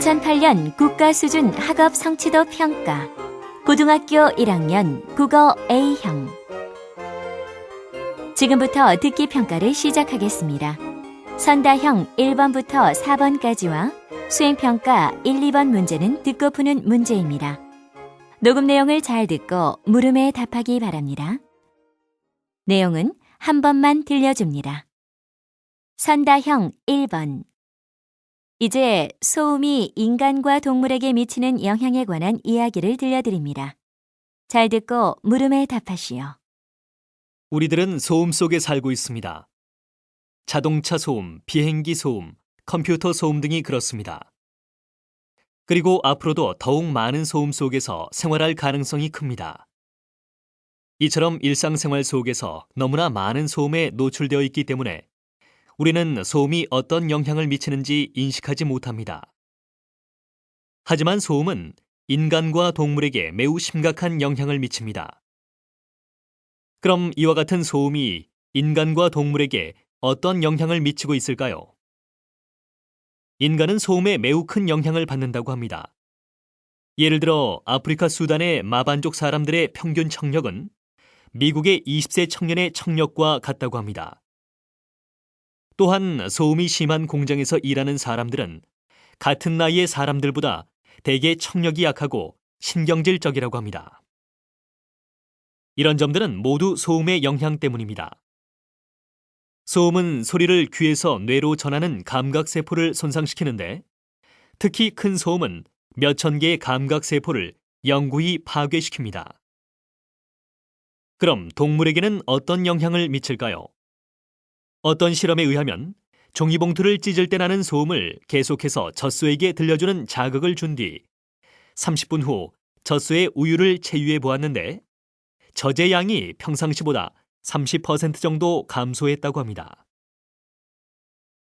2008년 국가수준 학업 성취도 평가 고등학교 1학년 국어 A형. 지금부터 듣기 평가를 시작하겠습니다. 선다형 1번부터 4번까지와 수행평가 1, 2번 문제는 듣고 푸는 문제입니다. 녹음 내용을 잘 듣고 물음에 답하기 바랍니다. 내용은 한 번만 들려줍니다. 선다형 1번. 이제 소음이 인간과 동물에게 미치는 영향에 관한 이야기를 들려드립니다. 잘 듣고 물음에 답하시오. 우리들은 소음 속에 살고 있습니다. 자동차 소음, 비행기 소음, 컴퓨터 소음 등이 그렇습니다. 그리고 앞으로도 더욱 많은 소음 속에서 생활할 가능성이 큽니다. 이처럼 일상생활 속에서 너무나 많은 소음에 노출되어 있기 때문에 우리는 소음이 어떤 영향을 미치는지 인식하지 못합니다. 하지만 소음은 인간과 동물에게 매우 심각한 영향을 미칩니다. 그럼 이와 같은 소음이 인간과 동물에게 어떤 영향을 미치고 있을까요? 인간은 소음에 매우 큰 영향을 받는다고 합니다. 예를 들어 아프리카 수단의 마반족 사람들의 평균 청력은 미국의 20세 청년의 청력과 같다고 합니다. 또한 소음이 심한 공장에서 일하는 사람들은 같은 나이의 사람들보다 대개 청력이 약하고 신경질적이라고 합니다. 이런 점들은 모두 소음의 영향 때문입니다. 소음은 소리를 귀에서 뇌로 전하는 감각세포를 손상시키는데 특히 큰 소음은 몇천 개의 감각세포를 영구히 파괴시킵니다. 그럼 동물에게는 어떤 영향을 미칠까요? 어떤 실험에 의하면 종이봉투를 찢을 때 나는 소음을 계속해서 젖소에게 들려주는 자극을 준 뒤 30분 후 젖소에 우유를 채유해 보았는데 젖의 양이 평상시보다 30% 정도 감소했다고 합니다.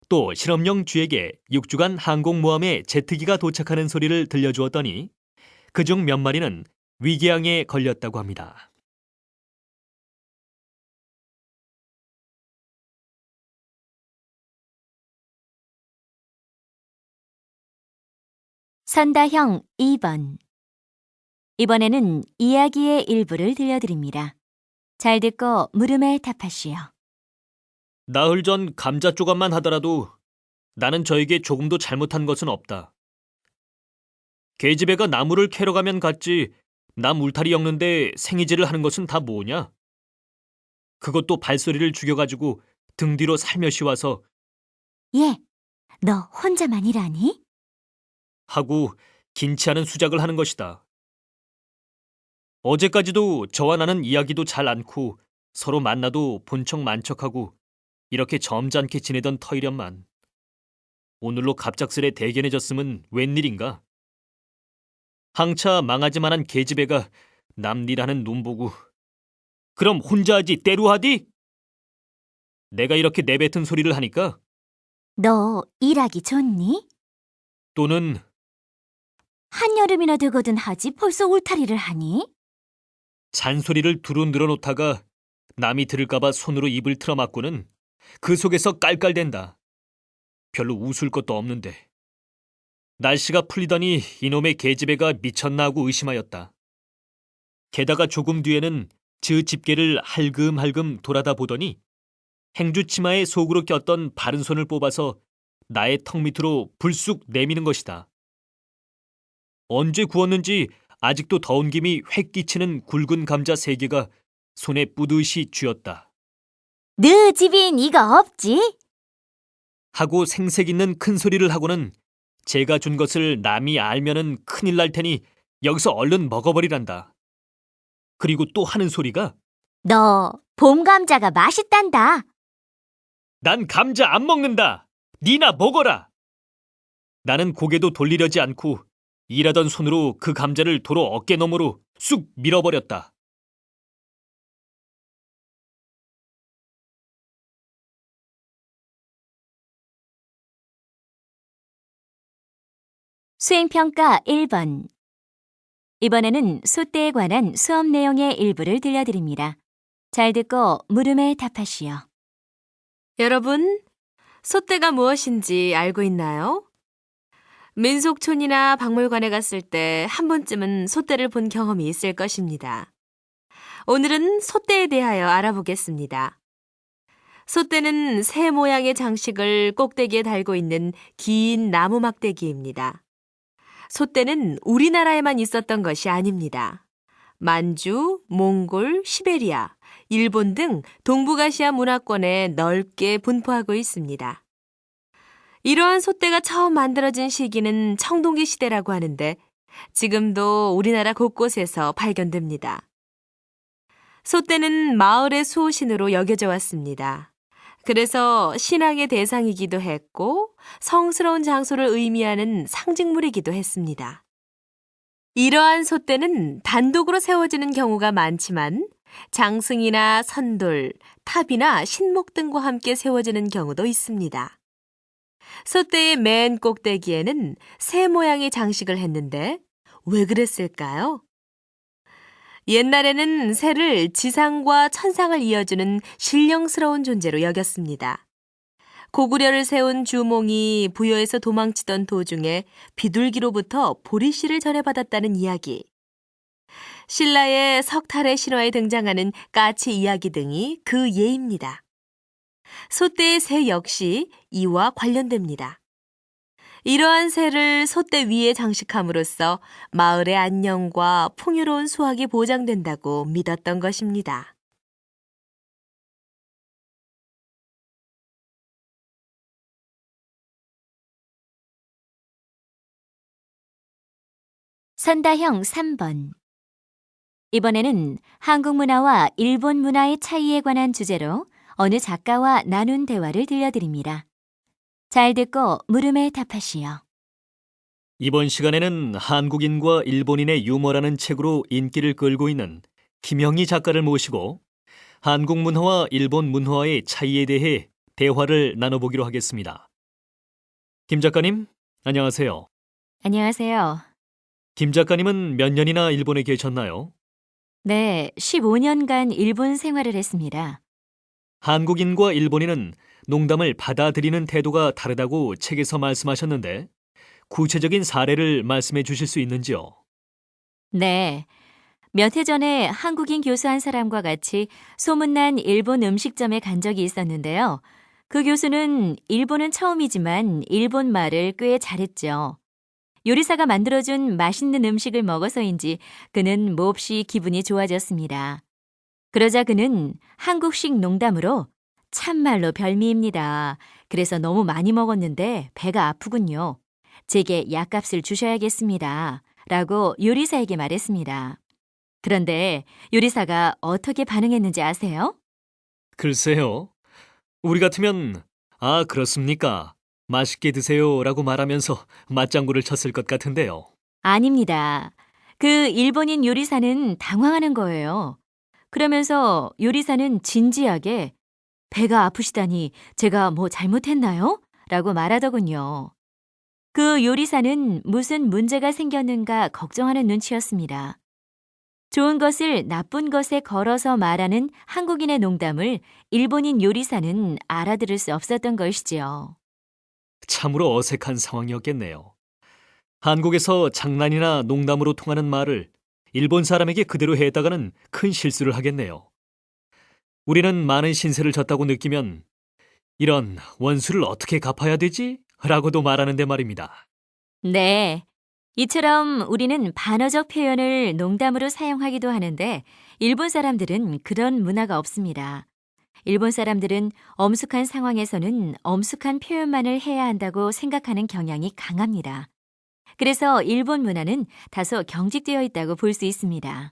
또 실험용 쥐에게 6주간 항공모함에 제트기가 도착하는 소리를 들려주었더니 그중 몇 마리는 위궤양에 걸렸다고 합니다. 선다형 2번. 이번에는 이야기의 일부를 들려드립니다. 잘 듣고 물음에 답하시오. 나흘 전 감자 조각만 하더라도 나는 저에게 조금도 잘못한 것은 없다. 계집애가 나무를 캐러 가면 갔지 남 울타리 엮는데 생이질을 하는 것은 다 뭐냐? 그것도 발소리를 죽여가지고 등 뒤로 살며시 와서 예, 너 혼자만 일하니? 하고 긴치 않은 수작을 하는 것이다. 어제까지도 저와 나는 이야기도 잘 않고 서로 만나도 본척 만척하고 이렇게 점잖게 지내던 터이련만 오늘로 갑작스레 대견해졌으면 웬일인가? 항차 망하지만한 계집애가 남 일하는 눈 보고 그럼 혼자 하지 때로 하디? 내가 이렇게 내뱉은 소리를 하니까 너 일하기 좋니? 또는 한여름이나 되거든 하지 벌써 울타리를 하니? 잔소리를 두루 늘어놓다가 남이 들을까봐 손으로 입을 틀어막고는 그 속에서 깔깔댄다. 별로 웃을 것도 없는데. 날씨가 풀리더니 이놈의 계집애가 미쳤나 하고 의심하였다. 게다가 조금 뒤에는 즈 집게를 할금할금 돌아다 보더니 행주치마에 속으로 꼈던 바른 손을 뽑아서 나의 턱 밑으로 불쑥 내미는 것이다. 언제 구웠는지 아직도 더운 김이 획 끼치는 굵은 감자 3개가 손에 뿌듯이 쥐었다. 너 집엔 이거 없지? 하고 생색 있는 큰 소리를 하고는 제가 준 것을 남이 알면은 큰일 날 테니 여기서 얼른 먹어버리란다. 그리고 또 하는 소리가 너 봄 감자가 맛있단다. 난 감자 안 먹는다. 니나 먹어라. 나는 고개도 돌리려지 않고 일하던 손으로 그 감자를 도로 어깨너머로 쑥 밀어버렸다. 수행평가 1번. 이번에는 소떼에 관한 수업 내용의 일부를 들려드립니다. 잘 듣고 물음에 답하시오. 여러분, 소떼가 무엇인지 알고 있나요? 민속촌이나 박물관에 갔을 때 한 번쯤은 솥대를 본 경험이 있을 것입니다. 오늘은 솥대에 대하여 알아보겠습니다. 솥대는 새 모양의 장식을 꼭대기에 달고 있는 긴 나무 막대기입니다. 솥대는 우리나라에만 있었던 것이 아닙니다. 만주, 몽골, 시베리아, 일본 등 동북아시아 문화권에 넓게 분포하고 있습니다. 이러한 솥대가 처음 만들어진 시기는 청동기 시대라고 하는데 지금도 우리나라 곳곳에서 발견됩니다. 솥대는 마을의 수호신으로 여겨져 왔습니다. 그래서 신앙의 대상이기도 했고 성스러운 장소를 의미하는 상징물이기도 했습니다. 이러한 솥대는 단독으로 세워지는 경우가 많지만 장승이나 선돌, 탑이나 신목 등과 함께 세워지는 경우도 있습니다. 솥대의 맨 꼭대기에는 새 모양의 장식을 했는데 왜 그랬을까요? 옛날에는 새를 지상과 천상을 이어주는 신령스러운 존재로 여겼습니다. 고구려를 세운 주몽이 부여에서 도망치던 도중에 비둘기로부터 보리씨를 전해받았다는 이야기, 신라의 석탈의 신화에 등장하는 까치 이야기 등이 그 예입니다. 솥대의 새 역시 이와 관련됩니다. 이러한 새를 솥대 위에 장식함으로써 마을의 안녕과 풍요로운 수확이 보장된다고 믿었던 것입니다. 선다형 3번. 이번에는 한국 문화와 일본 문화의 차이에 관한 주제로 어느 작가와 나눈 대화를 들려드립니다. 잘 듣고 물음에 답하시오. 이번 시간에는 한국인과 일본인의 유머라는 책으로 인기를 끌고 있는 김형희 작가를 모시고 한국 문화와 일본 문화의 차이에 대해 대화를 나눠보기로 하겠습니다. 김 작가님, 안녕하세요. 안녕하세요. 김 작가님은 몇 년이나 일본에 계셨나요? 네, 15년간 일본 생활을 했습니다. 한국인과 일본인은 농담을 받아들이는 태도가 다르다고 책에서 말씀하셨는데 구체적인 사례를 말씀해 주실 수 있는지요? 네, 몇 해 전에 한국인 교수 한 사람과 같이 소문난 일본 음식점에 간 적이 있었는데요. 그 교수는 일본은 처음이지만 일본 말을 꽤 잘했죠. 요리사가 만들어준 맛있는 음식을 먹어서인지 그는 몹시 기분이 좋아졌습니다. 그러자 그는 한국식 농담으로 참말로 별미입니다. 그래서 너무 많이 먹었는데 배가 아프군요. 제게 약값을 주셔야겠습니다. 라고 요리사에게 말했습니다. 그런데 요리사가 어떻게 반응했는지 아세요? 글쎄요. 우리 같으면 아, 그렇습니까? 맛있게 드세요 라고 말하면서 맞장구를 쳤을 것 같은데요. 아닙니다. 그 일본인 요리사는 당황하는 거예요. 그러면서 요리사는 진지하게 배가 아프시다니 제가 뭐 잘못했나요? 라고 말하더군요. 그 요리사는 무슨 문제가 생겼는가 걱정하는 눈치였습니다. 좋은 것을 나쁜 것에 걸어서 말하는 한국인의 농담을 일본인 요리사는 알아들을 수 없었던 것이지요. 참으로 어색한 상황이었겠네요. 한국에서 장난이나 농담으로 통하는 말을 일본 사람에게 그대로 했다가는 큰 실수를 하겠네요. 우리는 많은 신세를 졌다고 느끼면 이런 원수를 어떻게 갚아야 되지? 라고도 말하는데 말입니다. 네. 이처럼 우리는 반어적 표현을 농담으로 사용하기도 하는데 일본 사람들은 그런 문화가 없습니다. 일본 사람들은 엄숙한 상황에서는 엄숙한 표현만을 해야 한다고 생각하는 경향이 강합니다. 그래서 일본 문화는 다소 경직되어 있다고 볼 수 있습니다.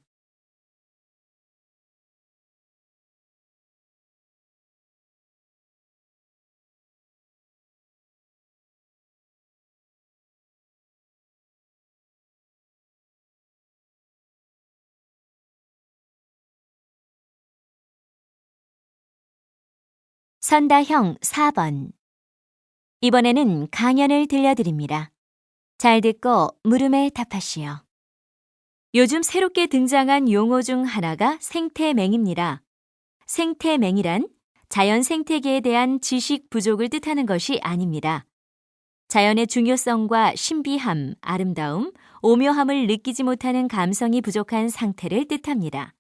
선다형 4번. 이번에는 강연을 들려드립니다. 잘 듣고 물음에 답하시오. 요즘 새롭게 등장한 용어 중 하나가 생태맹입니다. 생태맹이란 자연 생태계에 대한 지식 부족을 뜻하는 것이 아닙니다. 자연의 중요성과 신비함, 아름다움, 오묘함을 느끼지 못하는 감성이 부족한 상태를 뜻합니다.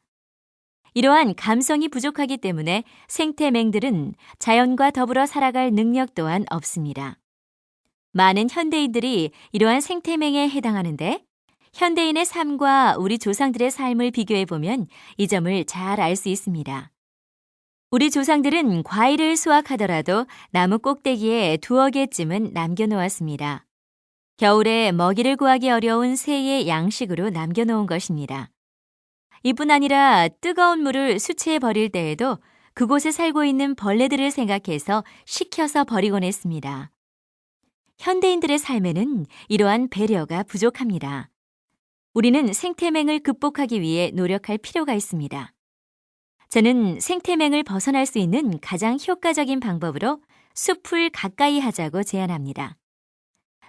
이러한 감성이 부족하기 때문에 생태맹들은 자연과 더불어 살아갈 능력 또한 없습니다. 많은 현대인들이 이러한 생태맹에 해당하는데 현대인의 삶과 우리 조상들의 삶을 비교해보면 이 점을 잘 알 수 있습니다. 우리 조상들은 과일을 수확하더라도 나무 꼭대기에 2어 개쯤은 남겨놓았습니다. 겨울에 먹이를 구하기 어려운 새의 양식으로 남겨놓은 것입니다. 이뿐 아니라 뜨거운 물을 수치에 버릴 때에도 그곳에 살고 있는 벌레들을 생각해서 식혀서 버리곤 했습니다. 현대인들의 삶에는 이러한 배려가 부족합니다. 우리는 생태맹을 극복하기 위해 노력할 필요가 있습니다. 저는 생태맹을 벗어날 수 있는 가장 효과적인 방법으로 숲을 가까이 하자고 제안합니다.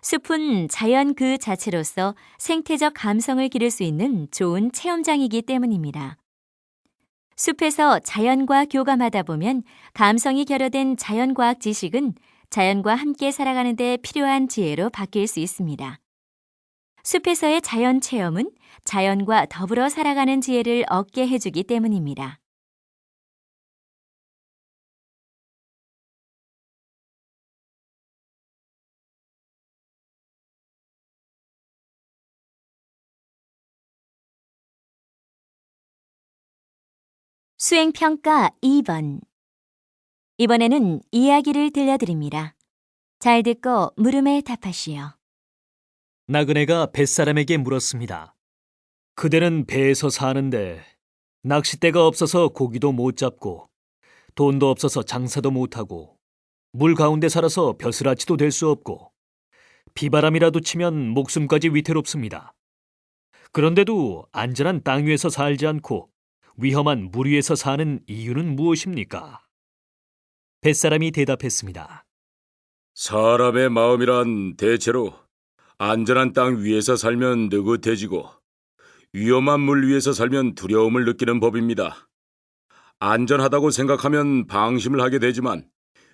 숲은 자연 그 자체로서 생태적 감성을 기를 수 있는 좋은 체험장이기 때문입니다. 숲에서 자연과 교감하다 보면 감성이 결여된 자연과학 지식은 자연과 함께 살아가는 데 필요한 지혜로 바뀔 수 있습니다. 숲에서의 자연 체험은 자연과 더불어 살아가는 지혜를 얻게 해주기 때문입니다. 수행평가 2번. 이번에는 이야기를 들려드립니다. 잘 듣고 물음에 답하시오. 나그네가 뱃사람에게 물었습니다. 그대는 배에서 사는데 낚싯대가 없어서 고기도 못 잡고 돈도 없어서 장사도 못하고 물 가운데 살아서 벼슬아치도 될 수 없고 비바람이라도 치면 목숨까지 위태롭습니다. 그런데도 안전한 땅 위에서 살지 않고 위험한 물 위에서 사는 이유는 무엇입니까? 뱃사람이 대답했습니다. 사람의 마음이란 대체로 안전한 땅 위에서 살면 느긋해지고 위험한 물 위에서 살면 두려움을 느끼는 법입니다. 안전하다고 생각하면 방심을 하게 되지만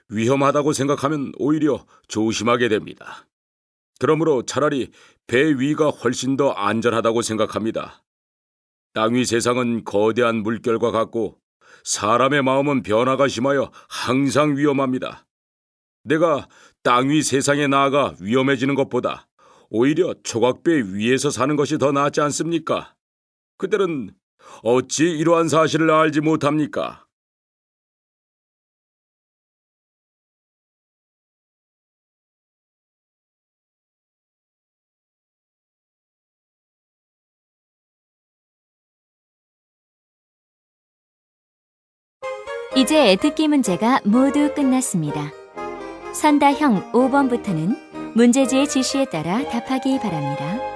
위험하다고 생각하면 오히려 조심하게 됩니다. 그러므로 차라리 배 위가 훨씬 더 안전하다고 생각합니다. 땅 위 세상은 거대한 물결과 같고 사람의 마음은 변화가 심하여 항상 위험합니다. 내가 땅 위 세상에 나아가 위험해지는 것보다 오히려 조각배 위에서 사는 것이 더 낫지 않습니까? 그들은 어찌 이러한 사실을 알지 못합니까? 이제 듣기 문제가 모두 끝났습니다. 선다형 5번부터는 문제지의 지시에 따라 답하기 바랍니다.